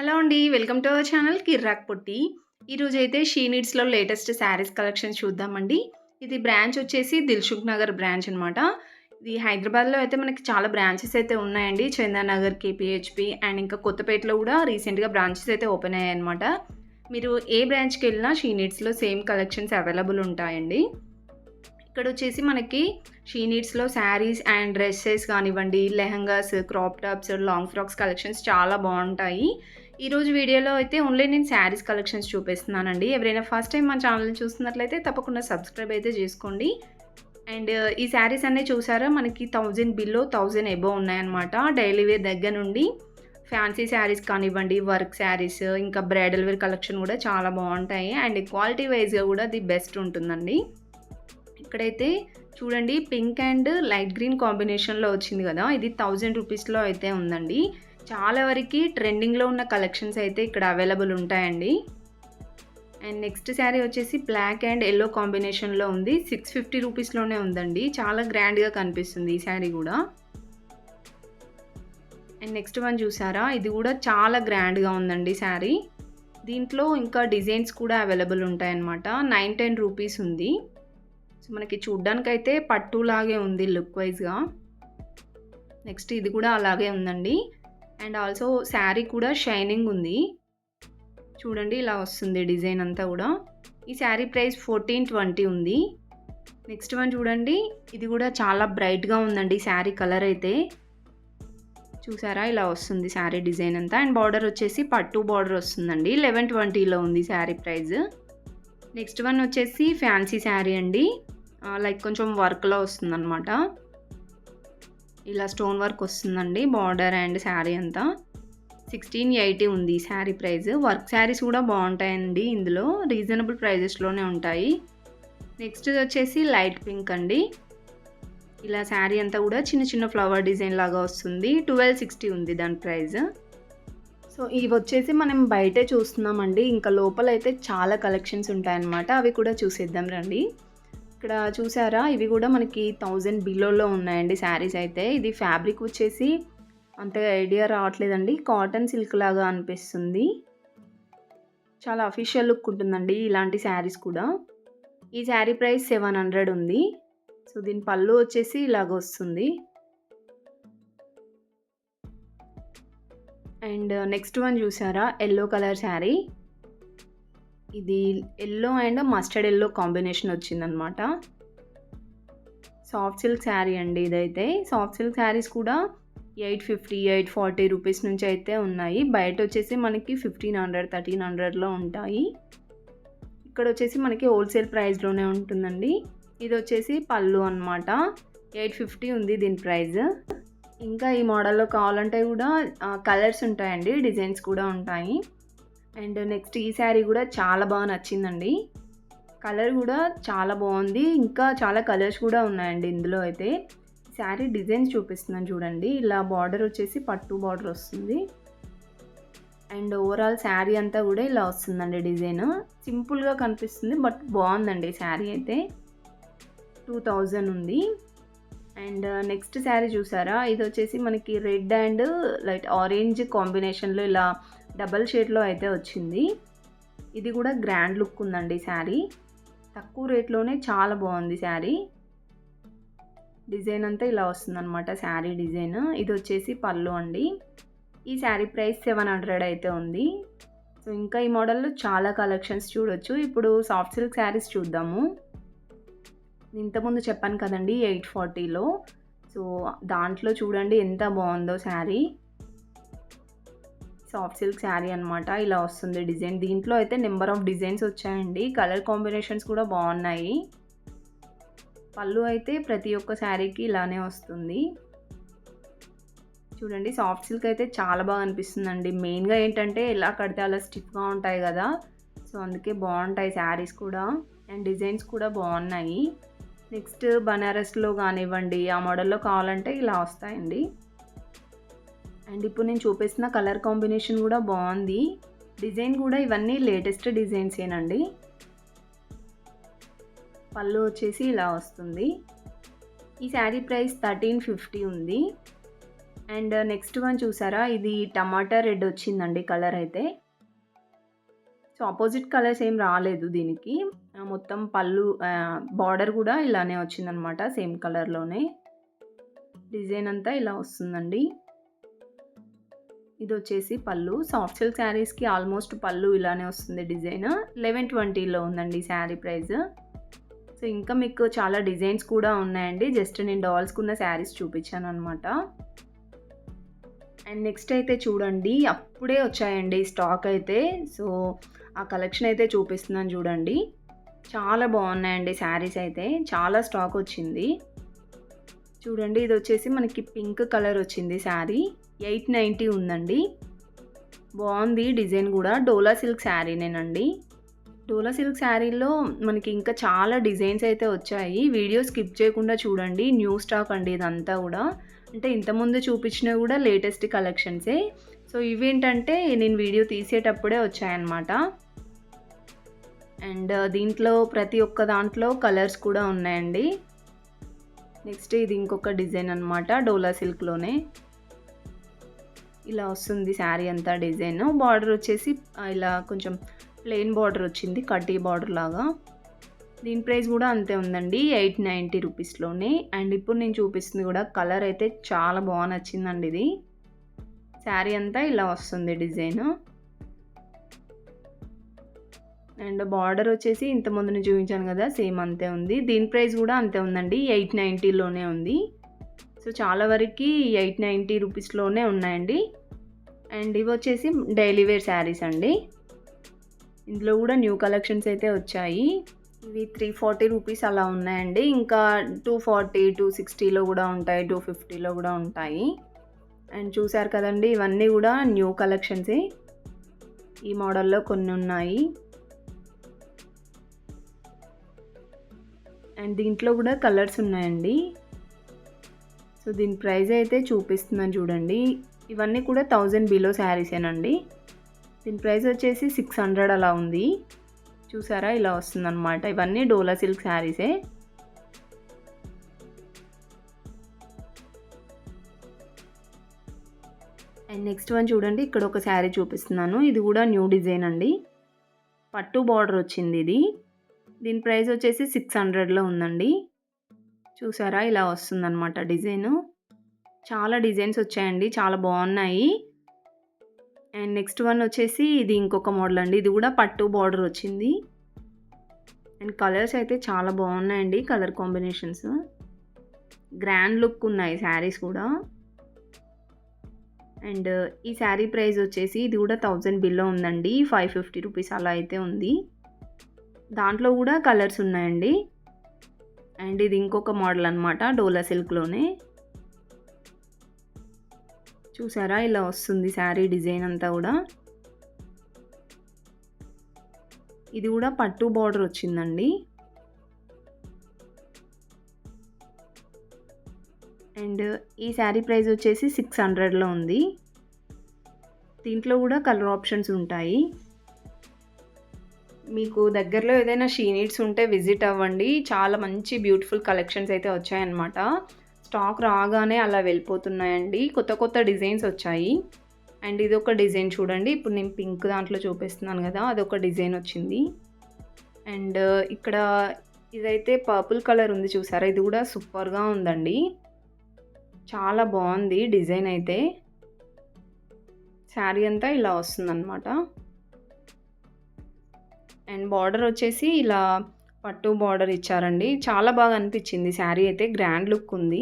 Hello అండి. Welcome to our channel కిర్రాక్ పొట్టి. ఈరోజైతే she నీడ్స్‌లో latest saris collection చూద్దామండి. ఇది బ్రాంచ్ వచ్చేసి దిల్‌సుఖ్ నగర్ బ్రాంచ్ అనమాట. ఇది హైదరాబాద్‌లో అయితే మనకి చాలా బ్రాంచెస్ అయితే ఉన్నాయండి. చందానగర్, కేపీహెచ్‌పీ అండ్ ఇంకా కొత్తపేటలో కూడా రీసెంట్‌గా బ్రాంచెస్ అయితే ఓపెన్ అయ్యాయన్నమాట. మీరు ఏ బ్రాంచ్‌కెళ్ళినా షీ నీడ్స్‌లో సేమ్ కలెక్షన్స్ అవైలబుల్ ఉంటాయండి. ఇక్కడొచ్చేసి మనకి షీ నీడ్స్‌లో శారీస్ అండ్ డ్రెసెస్ కానివ్వండి, lehengas, crop tops, long frocks collections చాలా బావుంటాయి. ఈరోజు వీడియోలో అయితే ఓన్లీ నేను శారీస్ కలెక్షన్స్ చూపిస్తున్నానండి. ఎవరైనా ఫస్ట్ టైం మన ఛానల్‌ని చూస్తున్నట్లయితే తప్పకుండా సబ్స్క్రైబ్ అయితే చేసుకోండి. అండ్ ఈ శారీస్ అన్నీ చూసారా మనకి 1000 బిలో 1000 అబోవ్ ఉన్నాయన్నమాట. డైలీ వేర్ దగ్గర నుండి ఫ్యాన్సీ శారీస్ కానివ్వండి, వర్క్ శారీస్, ఇంకా బ్రైడల్ వేర్ కలెక్షన్ కూడా చాలా బావుంటాయి. అండ్ క్వాలిటీ వైస్‌గా కూడా ది బెస్ట్ ఉంటుందండి. ఇక్కడైతే చూడండి పింక్ అండ్ లైట్ గ్రీన్ కాంబినేషన్‌లో వచ్చింది గదా! ఇది 1000 రూపీస్‌లో అయితే ఉందండి. చాలా వరకి ట్రెండింగ్‌లో ఉన్న కలెక్షన్స్ అయితే ఇక్కడ అవైలబుల్ ఉంటాయండి. అండ్ నెక్స్ట్ శారీ వచ్చేసి బ్లాక్ అండ్ యెల్లో కాంబినేషన్‌లో ఉంది. 650 రూపీస్‌లోనే ఉందండి. చాలా గ్రాండ్‌గా కనిపిస్తుంది ఈ శారీ గూడా. అండ్ నెక్స్ట్ వన్ చూసారా? ఇది గూడా చాలా గ్రాండ్‌గా ఉందండి శారీ. దీంట్లో ఇంకా డిజైన్స్ కూడా అవైలబుల్ ఉంటాయన్నమాట. 910 రూపీస్ ఉంది. సో మనకి చూడ్డానికైతే పట్టులాగే ఉంది లుక్ వైజ్‌గా. నెక్స్ట్ ఇది కూడా అలాగే ఉందండి. అండ్ ఆల్సో శారీ కూడా షైనింగ్ ఉంది. చూడండి ఇలా వస్తుంది డిజైన్ అంతా కూడా. ఈ శారీ ప్రైస్ 1420 ఉంది. నెక్స్ట్ వన్ చూడండి. ఇది కూడా చాలా బ్రైట్‌గా ఉందండి శారీ కలర్ అయితే. చూసారా ఇలా వస్తుంది శారీ డిజైన్ అంతా. అండ్ బార్డర్ వచ్చేసి పట్టు బార్డర్ వస్తుందండి. 1120లో ఉంది శారీ ప్రైస్. నెక్స్ట్ వన్ వచ్చేసి ఫ్యాన్సీ శారీ అండి. లైక్ కొంచెం వర్క్‌లో వస్తుందన్నమాట. ఇలా స్టోన్ వర్క్ వస్తుందండి బార్డర్ అండ్ శారీ అంతా. 1680 ఉంది ఈ శారీ ప్రైస్. వర్క్ శారీస్ కూడా బాగుంటాయండి ఇందులో. రీజనబుల్ ప్రైజెస్‌లోనే ఉంటాయి. నెక్స్ట్ వచ్చేసి లైట్ పింక్ అండి. ఇలా శారీ అంతా కూడా చిన్న చిన్న ఫ్లవర్ డిజైన్ లాగా వస్తుంది. 1260 ఉంది దాని ప్రైస్. సో ఇవి వచ్చేసి మనం బయటే చూస్తున్నామండి. ఇంకా లోపలైతే చాలా కలెక్షన్స్ ఉంటాయన్నమాట. అవి కూడా చూసేద్దాం రండి. ఇక్కడ చూసారా ఇవి కూడా మనకి 1000 బిలోలో ఉన్నాయండి శారీస్ అయితే. ఇది ఫ్యాబ్రిక్ వచ్చేసి అంతగా ఐడియా రావట్లేదండి. కాటన్ సిల్క్ లాగా అనిపిస్తుంది. చాలా అఫీషియల్ లుక్ ఉంటుందండి ఇలాంటి శారీస్ కూడా. ఈ శారీ ప్రైస్ 700 ఉంది. సో దీని పళ్ళు వచ్చేసి ఇలాగ వస్తుంది. అండ్ నెక్స్ట్ వన్ చూసారా యెల్లో కలర్ శారీ. ఇది yellow and mustard yellow combination వచ్చిందనమాట. సాఫ్ట్ సిల్క్ శారీ అండి ఇదైతే. సాఫ్ట్ సిల్క్ శారీస్ కూడా 850, 840 రూపీస్ నుంచి అయితే ఉన్నాయి. బయట వచ్చేసి మనకి 1500, 1300లో ఉంటాయి. ఇక్కడ వచ్చేసి మనకి హోల్సేల్ ప్రైస్లోనే ఉంటుందండి. ఇది వచ్చేసి పళ్ళు అనమాట. 850 ఉంది దీని ప్రైస్. ఇంకా ఈ మోడల్లో కావాలంటే కూడా కలర్స్ ఉంటాయండి, డిజైన్స్ కూడా ఉంటాయి. అండ్ నెక్స్ట్ ఈ శారీ కూడా చాలా బాగా నచ్చిందండి. కలర్ కూడా చాలా బాగుంది. ఇంకా చాలా కలర్స్ కూడా ఉన్నాయండి ఇందులో అయితే. శారీ డిజైన్స్ చూపిస్తున్నాను చూడండి. ఇలా బార్డర్ వచ్చేసి పట్టు బార్డర్ వస్తుంది. అండ్ ఓవరాల్ శారీ అంతా కూడా ఇలా వస్తుందండి డిజైన్. సింపుల్గా కనిపిస్తుంది బట్ బాగుందండి శారీ అయితే. 2000 ఉంది. అండ్ నెక్స్ట్ శారీ చూసారా? ఇది వచ్చేసి మనకి రెడ్ అండ్ లైట్ ఆరెంజ్ కాంబినేషన్లో ఇలా డబల్ షేడ్లో అయితే వచ్చింది. ఇది కూడా గ్రాండ్ లుక్ ఉందండి శారీ. తక్కువ రేట్లోనే చాలా బాగుంది శారీ. డిజైన్ అంతా ఇలా వస్తుందన్నమాట శారీ డిజైన్. ఇది వచ్చేసి పళ్ళు అండి. ఈ శారీ ప్రైస్ 700 అయితే ఉంది. సో ఇంకా ఈ మోడల్లో చాలా కలెక్షన్స్ చూడొచ్చు. ఇప్పుడు సాఫ్ట్ సిల్క్ శారీస్ చూద్దాము. ఇంతకుముందు చెప్పాను కదండి 840లో. సో దాంట్లో చూడండి ఎంత బాగుందో శారీ. సాఫ్ట్ సిల్క్ శారీ అనమాట. ఇలా వస్తుంది డిజైన్. దీంట్లో అయితే నెంబర్ ఆఫ్ డిజైన్స్ వచ్చాయండి. కలర్ కాంబినేషన్స్ కూడా బాగున్నాయి. పళ్ళు అయితే ప్రతి ఒక్క శారీకి ఇలానే వస్తుంది. చూడండి సాఫ్ట్ సిల్క్ అయితే చాలా బాగా అనిపిస్తుందండి. మెయిన్గా ఏంటంటే ఎలా కడితే అలా స్టిఫ్గా ఉంటాయి కదా. సో అందుకే బాగుంటాయి శారీస్ కూడా. అండ్ డిజైన్స్ కూడా బాగున్నాయి. నెక్స్ట్ బనారస్లో కానివ్వండి ఆ మోడల్లో కావాలంటే ఇలా వస్తాయండి. అండ్ ఇప్పుడు నేను చూపిస్తున్న కలర్ కాంబినేషన్ కూడా బాగుంది. డిజైన్ కూడా ఇవన్నీ లేటెస్ట్ డిజైన్సేనండి. పళ్ళు వచ్చేసి ఇలా వస్తుంది. ఈ శారీ ప్రైస్ 1350 ఉంది. అండ్ నెక్స్ట్ వన్ చూసారా, ఇది టమాటా రెడ్ వచ్చిందండి కలర్ అయితే. సో ఆపోజిట్ కలర్స్ ఏం రాలేదు దీనికి. మొత్తం పళ్ళు బార్డర్ కూడా ఇలానే వచ్చిందనమాట, సేమ్ కలర్లోనే. డిజైన్ అంతా ఇలా వస్తుందండి. ఇది వచ్చేసి పళ్ళు. సాఫ్ట్ సిల్క్ శారీస్కి ఆల్మోస్ట్ పళ్ళు ఇలానే వస్తుంది డిజైన్. 1120లో ఉందండి శారీ ప్రైస్. సో ఇంకా మీకు చాలా డిజైన్స్ కూడా ఉన్నాయండి. జస్ట్ నేను డాల్స్కున్న శారీస్ చూపించాను అనమాట. అండ్ నెక్స్ట్ అయితే చూడండి, అప్పుడే వచ్చాయండి స్టాక్ అయితే. సో ఆ కలెక్షన్ అయితే చూపిస్తున్నాను చూడండి. చాలా బాగున్నాయండి శారీస్ అయితే, చాలా స్టాక్ వచ్చింది చూడండి. ఇది వచ్చేసి మనకి పింక్ కలర్ వచ్చింది శారీ. 890 ఉందండి. బాగుంది డిజైన్ కూడా. డోలా సిల్క్ శారీనేనండి. డోలా సిల్క్ శారీలో మనకి ఇంకా చాలా డిజైన్స్ అయితే వచ్చాయి. వీడియో స్కిప్ చేయకుండా చూడండి. న్యూ స్టాక్ అండి ఇదంతా కూడా. అంటే ఇంతకుముందు చూపించినవి కూడా లేటెస్ట్ కలెక్షన్సే. సో ఇవేంటంటే నేను వీడియో తీసేటప్పుడే వచ్చాయన్నమాట. అండ్ దీంట్లో ప్రతి ఒక్క దాంట్లో కలర్స్ కూడా ఉన్నాయండి. నెక్స్ట్ ఇది ఇంకొక డిజైన్ అనమాట, డోలా సిల్క్లోనే. ఇలా వస్తుంది శారీ అంతా డిజైన్. బార్డర్ వచ్చేసి ఇలా కొంచెం ప్లెయిన్ బార్డర్ వచ్చింది, కడ్డీ బార్డర్ లాగా. దీని ప్రైస్ కూడా అంతే ఉందండి, 890 రూపీస్లోనే. అండ్ ఇప్పుడు నేను చూపిస్తుంది కూడా కలర్ అయితే చాలా బాగా నచ్చిందండి. ఇది శారీ అంతా ఇలా వస్తుంది డిజైన్. అండ్ బార్డర్ వచ్చేసి ఇంతకుముందు నేను చూపించాను కదా, సేమ్ అంతే ఉంది. దీని ప్రైస్ కూడా అంతే ఉందండి, 890లోనే ఉంది. సో చాలా వరకు 890 రూపీస్లోనే ఉన్నాయండి. అండ్ ఇవి వచ్చేసి డైలీ వేర్ శారీస్ అండి. ఇందులో కూడా న్యూ కలెక్షన్స్ అయితే వచ్చాయి. ఇవి 340 రూపీస్ అలా ఉన్నాయండి. ఇంకా 240, 260లో కూడా ఉంటాయి, 250లో కూడా ఉంటాయి. అండ్ చూసారు కదండి, ఇవన్నీ కూడా న్యూ కలెక్షన్సే. ఈ మోడల్లో కొన్ని ఉన్నాయి. అండ్ దీంట్లో కూడా కలర్స్ ఉన్నాయండి. సో దీని ప్రైస్ అయితే చూపిస్తున్నాను చూడండి. ఇవన్నీ కూడా 1000 బిలో శారీసేనండి. దీని ప్రైస్ వచ్చేసి 600 అలా ఉంది. చూసారా, ఇలా వస్తుందన్నమాట. ఇవన్నీ డోలా సిల్క్ శారీసే. అండ్ నెక్స్ట్ వన్ చూడండి, ఇక్కడ ఒక శారీ చూపిస్తున్నాను. ఇది కూడా న్యూ డిజైన్ అండి. పట్టు బార్డర్ వచ్చింది ఇది. దీని ప్రైస్ వచ్చేసి 600లో ఉందండి. చూసారా, ఇలా వస్తుందన్నమాట డిజైను. చాలా డిజైన్స్ వచ్చాయండి, చాలా బాగున్నాయి. అండ్ నెక్స్ట్ వన్ వచ్చేసి ఇది ఇంకొక మోడల్ అండి. ఇది కూడా పట్టు బార్డర్ వచ్చింది. అండ్ కలర్స్ అయితే చాలా బాగున్నాయండి, కలర్ కాంబినేషన్స్. గ్రాండ్ లుక్ ఉన్నాయి శారీస్ కూడా. అండ్ ఈ శారీ ప్రైస్ వచ్చేసి ఇది కూడా 1000 బిల్లో ఉందండి, 550 రూపీస్ అలా అయితే ఉంది. దాంట్లో కూడా కలర్స్ ఉన్నాయండి. అండ్ ఇది ఇంకొక మోడల్ అనమాట, డోలా సిల్క్లోనే. చూసారా, ఇలా వస్తుంది శారీ డిజైన్ అంతా కూడా. ఇది కూడా పట్టు బార్డర్ వచ్చిందండి. అండ్ ఈ శారీ ప్రైస్ వచ్చేసి 600లో ఉంది. దీంట్లో కూడా కలర్ ఆప్షన్స్ ఉంటాయి. మీకు దగ్గరలో ఏదైనా షీ నీడ్స్ ఉంటే విజిట్ అవ్వండి. చాలా మంచి బ్యూటిఫుల్ కలెక్షన్స్ అయితే వచ్చాయన్నమాట. స్టాక్ రాగానే అలా వెళ్ళిపోతున్నాయండి. కొత్త కొత్త డిజైన్స్ వచ్చాయి. అండ్ ఇది ఒక డిజైన్ చూడండి. ఇప్పుడు నేను పింక్ దాంట్లో చూపిస్తున్నాను కదా, అదొక డిజైన్ వచ్చింది. అండ్ ఇక్కడ ఇదైతే పర్పుల్ కలర్ ఉంది చూసారా, ఇది కూడా సూపర్గా ఉందండి. చాలా బాగుంది డిజైన్ అయితే. శారీ అంతా ఇలా వస్తుందన్నమాట. అండ్ బార్డర్ వచ్చేసి ఇలా పట్టు బార్డర్ ఇచ్చారండి. చాలా బాగా అనిపించింది శారీ అయితే, గ్రాండ్ లుక్ ఉంది.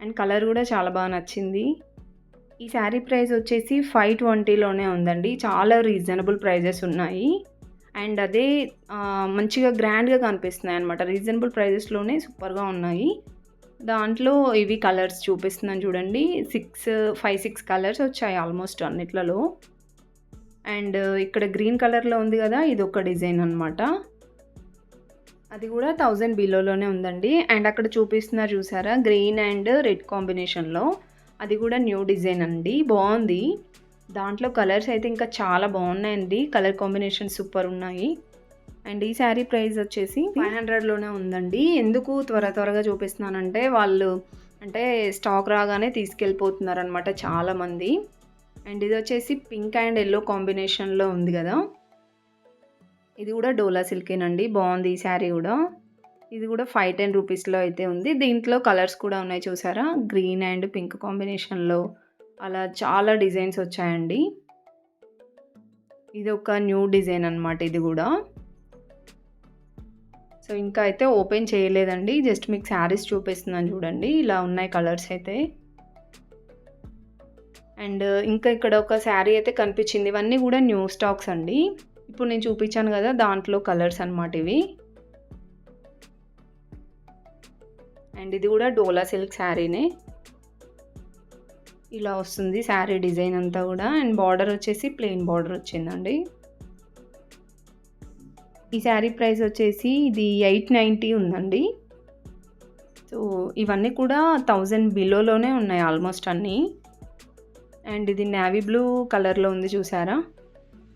అండ్ కలర్ కూడా చాలా బాగా నచ్చింది. ఈ శారీ ప్రైస్ వచ్చేసి 520లోనే ఉందండి. చాలా రీజనబుల్ ప్రైజెస్ ఉన్నాయి. అండ్ అదే మంచిగా గ్రాండ్గా కనిపిస్తున్నాయి అనమాట. రీజనబుల్ ప్రైజెస్లోనే సూపర్గా ఉన్నాయి. దాంట్లో ఇవి కలర్స్ చూపిస్తున్నాను చూడండి. 5-6 కలర్స్ వచ్చాయి ఆల్మోస్ట్ అన్నిట్లలో. అండ్ ఇక్కడ గ్రీన్ కలర్లో ఉంది కదా, ఇది ఒక డిజైన్ అనమాట. అది కూడా 1000 బిలోలోనే ఉందండి. అండ్ అక్కడ చూపిస్తున్నారు చూసారా, గ్రీన్ అండ్ రెడ్ కాంబినేషన్లో. అది కూడా న్యూ డిజైన్ అండి, బాగుంది. దాంట్లో కలర్స్ అయితే ఇంకా చాలా బాగున్నాయండి. కలర్ కాంబినేషన్ సూపర్ ఉన్నాయి. అండ్ ఈ శారీ ప్రైస్ వచ్చేసి 500లోనే ఉందండి. ఎందుకు త్వరగా చూపిస్తున్నానంటే వాళ్ళు అంటే స్టాక్ రాగానే తీసుకెళ్ళిపోతున్నారనమాట చాలామంది. అండ్ ఇది వచ్చేసి పింక్ అండ్ యెల్లో కాంబినేషన్‌లో ఉంది గదా! ఇది కూడా డోలా సిల్కేనండి. బావుంది ఈ శారీ గూడా. ఇది కూడా 510 రూపీస్‌లో అయితే ఉంది. దీంట్లో కలర్స్ కూడా ఉన్నాయి చూసారా? గ్రీన్ అండ్ పింక్ కాంబినేషన్‌లో అలా చాలా డిజైన్స్ వచ్చాయండి. ఇది ఒక న్యూ డిజైన్ అనమాట ఇది గూడా. సో, ఇంకా అయితే ఓపెన్ చేయలేదండి. జస్ట్ మీకు శారీస్ చూపిస్తున్నాను చూడండి. ఇలా ఉన్నాయి కలర్స్ అయితే. అండ్ ఇంకా ఇక్కడ ఒక శారీ అయితే కనిపించింది. ఇవన్నీ కూడా న్యూ స్టాక్స్ అండి. ఇప్పుడు నేను చూపించాను కదా! దాంట్లో కలర్స్ అనమాట ఇవి. అండ్ ఇది కూడా డోలా సిల్క్ శారీనే. ఇలా వస్తుంది శారీ డిజైన్ అంతా కూడా. అండ్ బార్డర్ వచ్చేసి ప్లెయిన్ బార్డర్ వచ్చిందండి. ఈ శారీ ప్రైస్ వచ్చేసి ఇది 890 ఉందండి. సో, ఇవన్నీ కూడా 1000 బిలోలోనే ఉన్నాయి ఆల్మోస్ట్ అన్నీ. అండ్ ఇది నేవీ బ్లూ కలర్‌లో ఉంది చూసారా?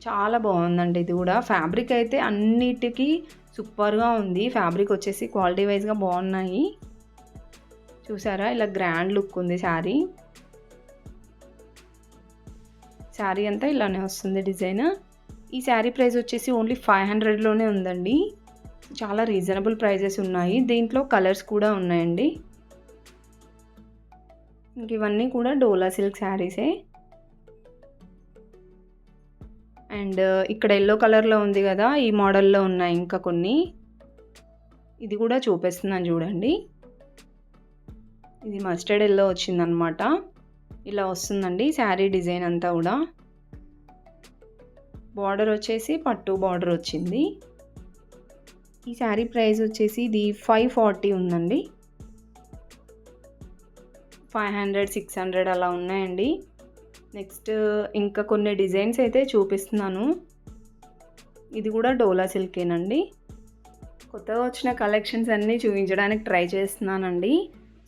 చాలా బాగుందండి ఇది కూడా. ఫ్యాబ్రిక్ అయితే అన్నిటికీ సూపర్‌గా ఉంది. ఫ్యాబ్రిక్ వచ్చేసి క్వాలిటీ వైస్‌గా బాగున్నాయి. చూసారా? ఇలా గ్రాండ్ లుక్ ఉంది శారీ. శారీ అంతా ఇలానే వస్తుంది డిజైన్. ఈ శారీ ప్రైస్ వచ్చేసి ఓన్లీ 500లోనే ఉందండి. చాలా రీజనబుల్ ప్రైజెస్ ఉన్నాయి. దీంట్లో కలర్స్ కూడా ఉన్నాయండి. ఇంక ఇవన్నీ కూడా డోలా సిల్క్ శారీసే. అండ్ ఇక్కడ యెల్లో కలర్‌లో ఉంది కదా! ఈ మోడల్‌లో ఉన్నాయి ఇంకా కొన్ని. ఇది కూడా చూపిస్తున్నాను చూడండి. ఇది మస్టర్డ్ యెల్లో వచ్చిందనమాట. ఇలా వస్తుందండి శారీ డిజైన్ అంతా కూడా. బార్డర్ వచ్చేసి పట్టు బార్డర్ వచ్చింది. ఈ శారీ ప్రైస్ వచ్చేసి ఇది 540 ఉందండి. 500, 600 అలా ఉన్నాయండి. నెక్స్ట్ ఇంకా కొన్ని డిజైన్స్ అయితే చూపిస్తున్నాను. ఇది కూడా డోలా సిల్కేనండి. కొత్తగా వచ్చిన కలెక్షన్స్ అన్నీ చూపించడానికి ట్రై చేస్తున్నానండి.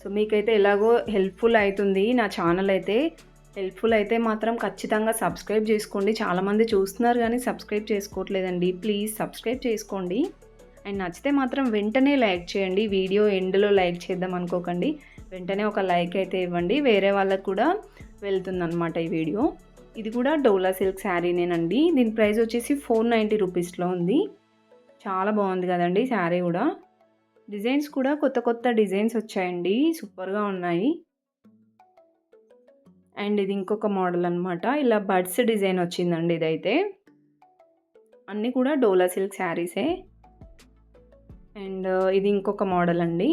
సో, మీకైతే ఎలాగో హెల్ప్ఫుల్ అవుతుంది నా ఛానల్ అయితే. హెల్ప్ఫుల్ అయితే మాత్రం ఖచ్చితంగా సబ్స్క్రైబ్ చేసుకోండి. చాలామంది చూస్తున్నారు కానీ సబ్స్క్రైబ్ చేసుకోవట్లేదండి. ప్లీజ్ సబ్స్క్రైబ్ చేసుకోండి. అండ్ నచ్చితే మాత్రం వెంటనే లైక్ చేయండి. వీడియో ఎండ్లో లైక్ చేద్దాం అనుకోకండి. వెంటనే ఒక లైక్ అయితే ఇవ్వండి. వేరే వాళ్ళకు కూడా వెళ్తుందన్నమాట ఈ వీడియో. ఇది కూడా డోలా సిల్క్ శారీనేనండి. దీని ప్రైస్ వచ్చేసి 490 రూపీస్లో ఉంది. చాలా బాగుంది కదండి శారీ కూడా. డిజైన్స్ కూడా కొత్త కొత్త డిజైన్స్ వచ్చాయండి. సూపర్గా ఉన్నాయి. అండ్ ఇది ఇంకొక మోడల్ అనమాట. ఇలా బడ్స్ డిజైన్ వచ్చిందండి ఇదైతే. అన్నీ కూడా డోలా సిల్క్ శారీసే. అండ్ ఇది ఇంకొక మోడల్ అండి.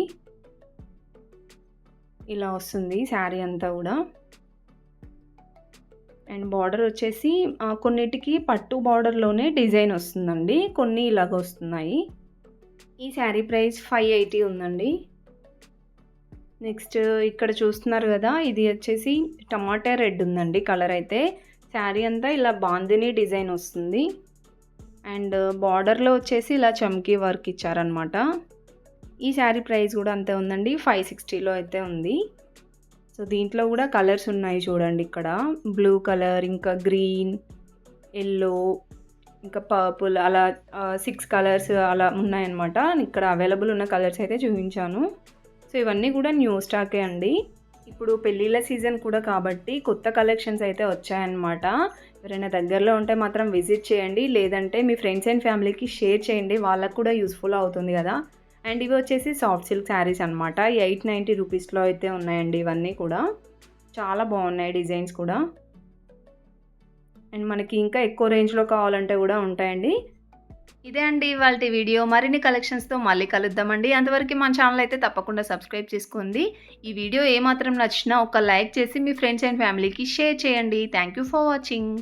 ఇలా వస్తుంది శారీ అంతా కూడా. అండ్ బార్డర్ వచ్చేసి కొన్నిటికి పట్టు బార్డర్లోనే డిజైన్ వస్తుందండి. కొన్ని ఇలాగ వస్తున్నాయి. ఈ శారీ ప్రైస్ 580 ఉందండి. నెక్స్ట్ ఇక్కడ చూస్తున్నారు కదా! ఇది వచ్చేసి టమాటా రెడ్ ఉందండి కలర్ అయితే. శారీ అంతా ఇలా బాందిని డిజైన్ వస్తుంది. అండ్ బార్డర్లో వచ్చేసి ఇలా చమ్కీ వర్క్ ఇచ్చారనమాట. ఈ శారీ ప్రైస్ కూడా అంతే ఉందండి. 560లో అయితే ఉంది. సో, దీంట్లో కూడా కలర్స్ ఉన్నాయి చూడండి ఇక్కడ. బ్లూ కలర్, ఇంకా గ్రీన్, యెల్లో, ఇంకా పర్పుల్ అలా 6 కలర్స్ అలా ఉన్నాయన్నమాట. ఇక్కడ అవైలబుల్ ఉన్న కలర్స్ అయితే చూపించాను. సో, ఇవన్నీ కూడా న్యూ స్టాకే అండి. ఇప్పుడు పెళ్ళిళ్ళ సీజన్ కూడా కాబట్టి కొత్త కలెక్షన్స్ అయితే వచ్చాయన్నమాట. ఎవరైనా దగ్గరలో ఉంటే మాత్రం విజిట్ చేయండి. లేదంటే మీ ఫ్రెండ్స్ అండ్ ఫ్యామిలీకి షేర్ చేయండి. వాళ్ళకు కూడా యూస్ఫుల్ అవుతుంది కదా! అండ్ ఇవి వచ్చేసి సాఫ్ట్ సిల్క్ శారీస్ అనమాట. 890 రూపీస్లో అయితే ఉన్నాయండి ఇవన్నీ కూడా. చాలా బాగున్నాయి డిజైన్స్ కూడా. అండ్ మనకి ఇంకా ఎక్కువ రేంజ్లో కావాలంటే కూడా ఉంటాయండి. ఇదే అండి ఇవాల్టి వీడియో. మరిన్ని కలెక్షన్స్తో మళ్ళీ కలుద్దామండి. అంతవరకు మన ఛానల్ అయితే తప్పకుండా సబ్స్క్రైబ్ చేసుకోండి. ఈ వీడియో ఏమాత్రం నచ్చినా ఒక లైక్ చేసి మీ ఫ్రెండ్స్ అండ్ ఫ్యామిలీకి షేర్ చేయండి. Thank you for watching.